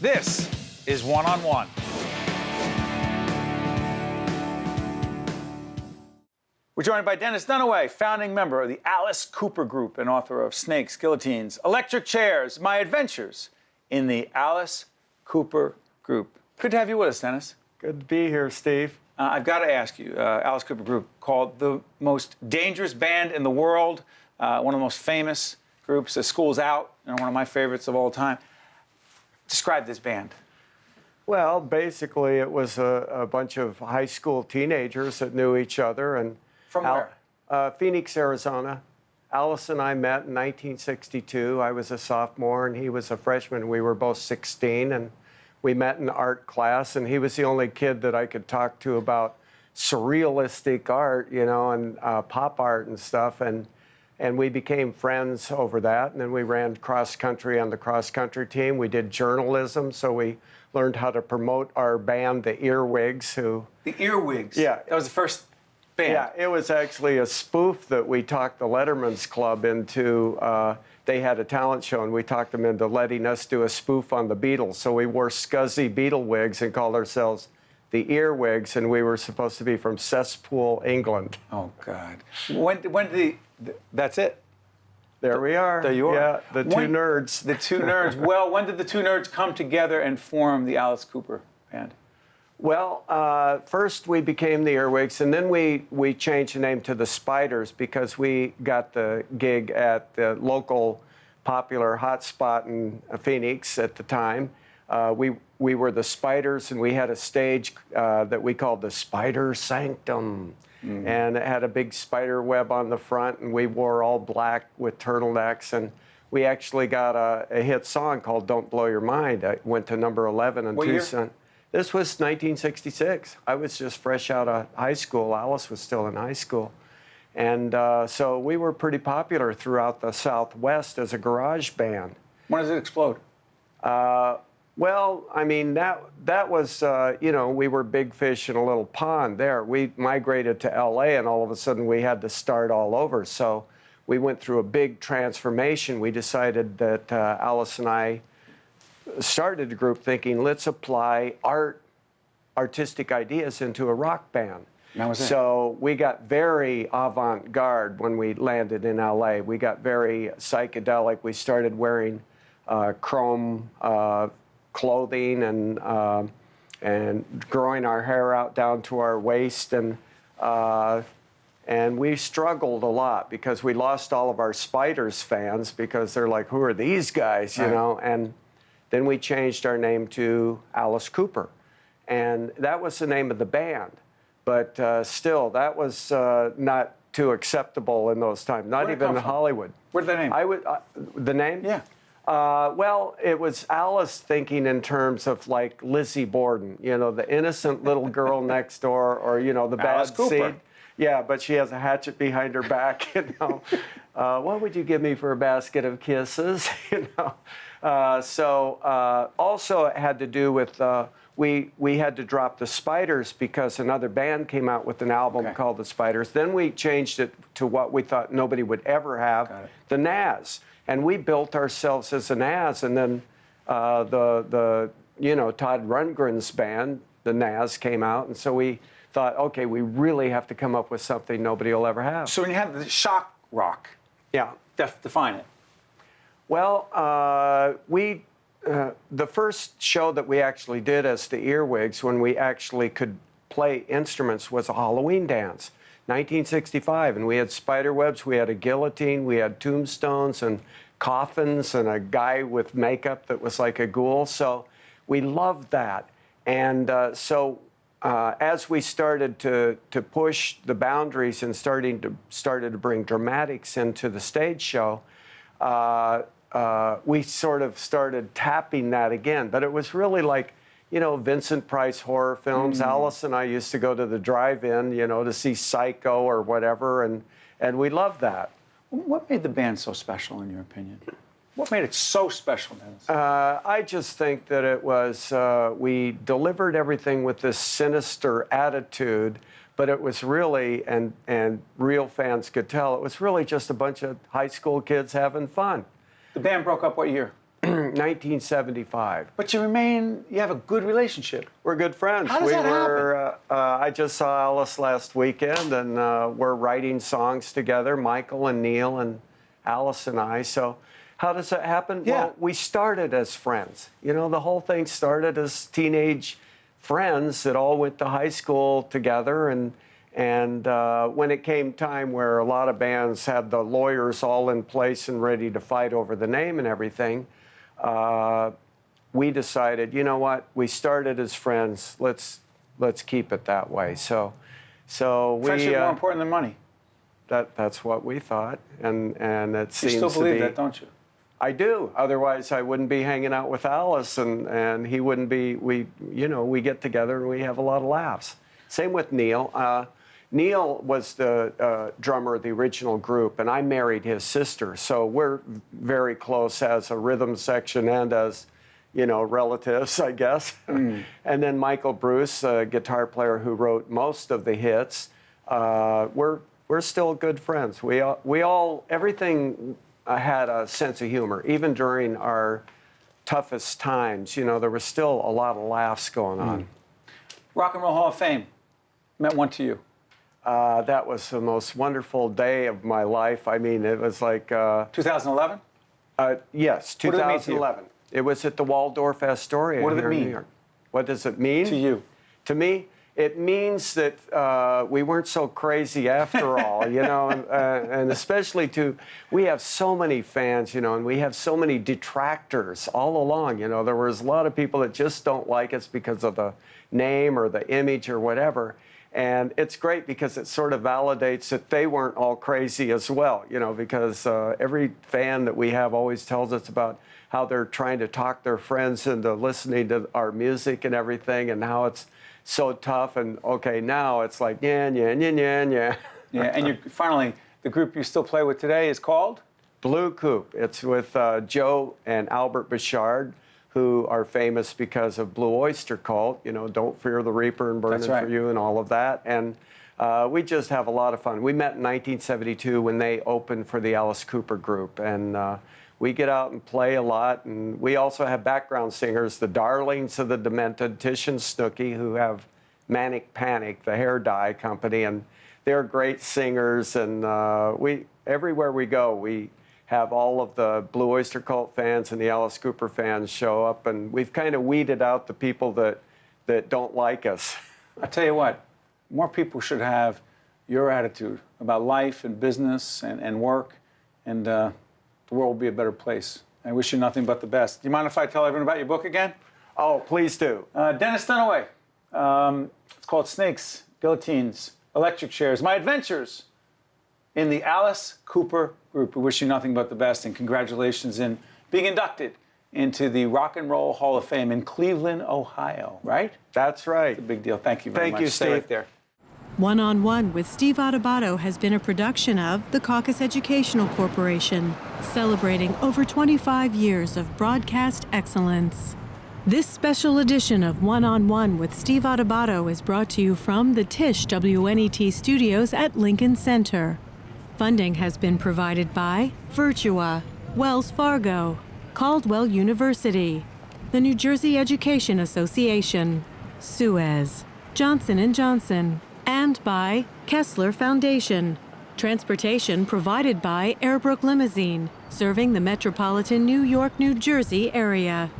This is One on One. We're joined by Dennis Dunaway, founding member of the Alice Cooper Group and author of Snakes, Guillotines, Electric Chairs, My Adventures in the Alice Cooper Group. Good to have you with us, Dennis. Good to be here, Steve. I've got to ask you, Alice Cooper Group, called the most dangerous band in the world, one of the most famous groups. The School's Out, one of my favorites of all time. Describe this band. Well, basically, it was a bunch of high school teenagers that knew each other. And From where? Phoenix, Arizona. Alice and I met in 1962. I was a sophomore and he was a freshman. We were both 16, and we met in art class, and he was the only kid that I could talk to about surrealistic art, you know, and pop art and stuff. And we became friends over that. And then we ran cross country on the cross country team. We did journalism, so we learned how to promote our band, the Earwigs, who... The Earwigs? Yeah. That was the first band? Yeah, it was actually a spoof that we talked the Letterman's Club into. They had a talent show, and we talked them into letting us do a spoof on the Beatles. So we wore scuzzy Beatle wigs and called ourselves the Earwigs, and we were supposed to be from Cesspool, England. Oh, God. When did the... That's it? There we are. There you are. Yeah, the two nerds. The two nerds. Well, when did the two nerds come together and form the Alice Cooper Band? Well, first we became the Earwigs, and then we changed the name to the Spiders because we got the gig at the local popular hotspot in Phoenix at the time. We were the Spiders, and we had a stage that we called the Spider Sanctum. And it had a big spider web on the front, and we wore all black with turtlenecks, and we actually got a hit song called Don't Blow Your Mind. It went to number 11 in Tucson. This was 1966. I was just fresh out of high school. Alice was still in high school. And so we were pretty popular throughout the Southwest as a garage band. When does it explode? Well, I mean, that was, you know, we were big fish in a little pond there. We migrated to LA, and all of a sudden we had to start all over. So we went through a big transformation. We decided that Alice and I started a group thinking, let's apply artistic ideas into a rock band. That was it. So we got very avant-garde when we landed in LA. We got very psychedelic. We started wearing chrome clothing and growing our hair out down to our waist, and we struggled a lot because we lost all of our Spiders fans because they're like, who are these guys, you know? And then we changed our name to Alice Cooper, and that was the name of the band. But still, that was not too acceptable in those times, not even in Hollywood. Where'd the name? The name? Yeah. Well, it was Alice thinking in terms of like Lizzie Borden, you know, the innocent little girl next door, or, you know, the bad seed. Yeah, but she has a hatchet behind her back, you know. What would you give me for a basket of kisses, you know? Also it had to do with, we had to drop the Spiders because another band came out with an album called the Spiders. Then we changed it to what we thought nobody would ever have, the Nazz. And we built ourselves as a Nazz, and then you know, Todd Rundgren's band, the Nazz, came out, and so we thought, okay, we really have to come up with something nobody will ever have. So when you have the shock rock, yeah, define it. Well, the first show that we actually did as the Earwigs, when we actually could play instruments, was a Halloween dance. 1965, and we had spider webs, we had a guillotine, we had tombstones and coffins and a guy with makeup that was like a ghoul. So we loved that. And as we started to push the boundaries and started to bring dramatics into the stage show, we sort of started tapping that again. But it was really like, you know, Vincent Price horror films. Alice and I used to go to the drive-in, you know, to see Psycho or whatever, and we loved that. What made the band so special, in your opinion? What made it so special, Dennis? I just think that it was, we delivered everything with this sinister attitude, but it was really, and real fans could tell, it was really just a bunch of high school kids having fun. The band broke up what year? 1975. But you have a good relationship. We're good friends. How does that happen? I just saw Alice last weekend, and we're writing songs together, Michael and Neil and Alice and I. So how does that happen? Yeah. Well, we started as friends. You know, the whole thing started as teenage friends that all went to high school together, and when it came time where a lot of bands had the lawyers all in place and ready to fight over the name and everything, we decided, you know what? We started as friends. Let's keep it that way. So we Friendship more important than money. that's what we thought, and it seems You still to believe be. that, don't you? I do. Otherwise, I wouldn't be hanging out with Alice, and he wouldn't be. We get together and we have a lot of laughs. Same with Neil. Neil was the drummer of the original group, and I married his sister, so we're very close as a rhythm section and as, relatives, I guess. And then Michael Bruce, a guitar player who wrote most of the hits, we're still good friends. We all everything had a sense of humor, even during our toughest times. There was still a lot of laughs going on. Rock and Roll Hall of Fame meant one to you. That was the most wonderful day of my life. I mean, it was like 2011? Yes, What did it mean to you? 2011. It was at the Waldorf Astoria What did it here in mean? New York. What does it mean? To you. To me, it means that we weren't so crazy after all, and especially we have so many fans, and we have so many detractors all along. There was a lot of people that just don't like us because of the name or the image or whatever. And it's great because it sort of validates that they weren't all crazy as well, because every fan that we have always tells us about how they're trying to talk their friends into listening to our music and everything, and how it's so tough. And okay, now it's like, yeah. Yeah, and finally, the group you still play with today is called? Blue Coupe. It's with Joe and Albert Bichard, who are famous because of Blue Oyster Cult, Don't Fear the Reaper and Burning for You and all of that. And we just have a lot of fun. We met in 1972 when they opened for the Alice Cooper group. And we get out and play a lot. And we also have background singers, the Darlings of the Demented, Tish and Snooky, who have Manic Panic, the hair dye company. And they're great singers. And everywhere we go, we have all of the Blue Oyster Cult fans and the Alice Cooper fans show up, and we've kind of weeded out the people that don't like us. I tell you what, more people should have your attitude about life and business and work, and the world will be a better place. I wish you nothing but the best. Do you mind if I tell everyone about your book again? Oh, please do. Dennis Dunaway. It's called Snakes, Guillotines, Electric Chairs, My Adventures in the Alice Cooper group. We wish you nothing but the best, and congratulations in being inducted into the Rock and Roll Hall of Fame in Cleveland, Ohio, right? That's right. It's a big deal. Thank you very much. Thank you, Stay Steve. right there. One-on-One with Steve Adubato has been a production of the CAUCUS Educational Corporation, celebrating over 25 years of broadcast excellence. This special edition of One-on-One with Steve Adubato is brought to you from the Tisch WNET studios at Lincoln Center. Funding has been provided by Virtua, Wells Fargo, Caldwell University, the New Jersey Education Association, Suez, Johnson & Johnson, and by KESSLER Foundation. Transportation provided by Airbrook Limousine, serving the metropolitan New York, New Jersey area.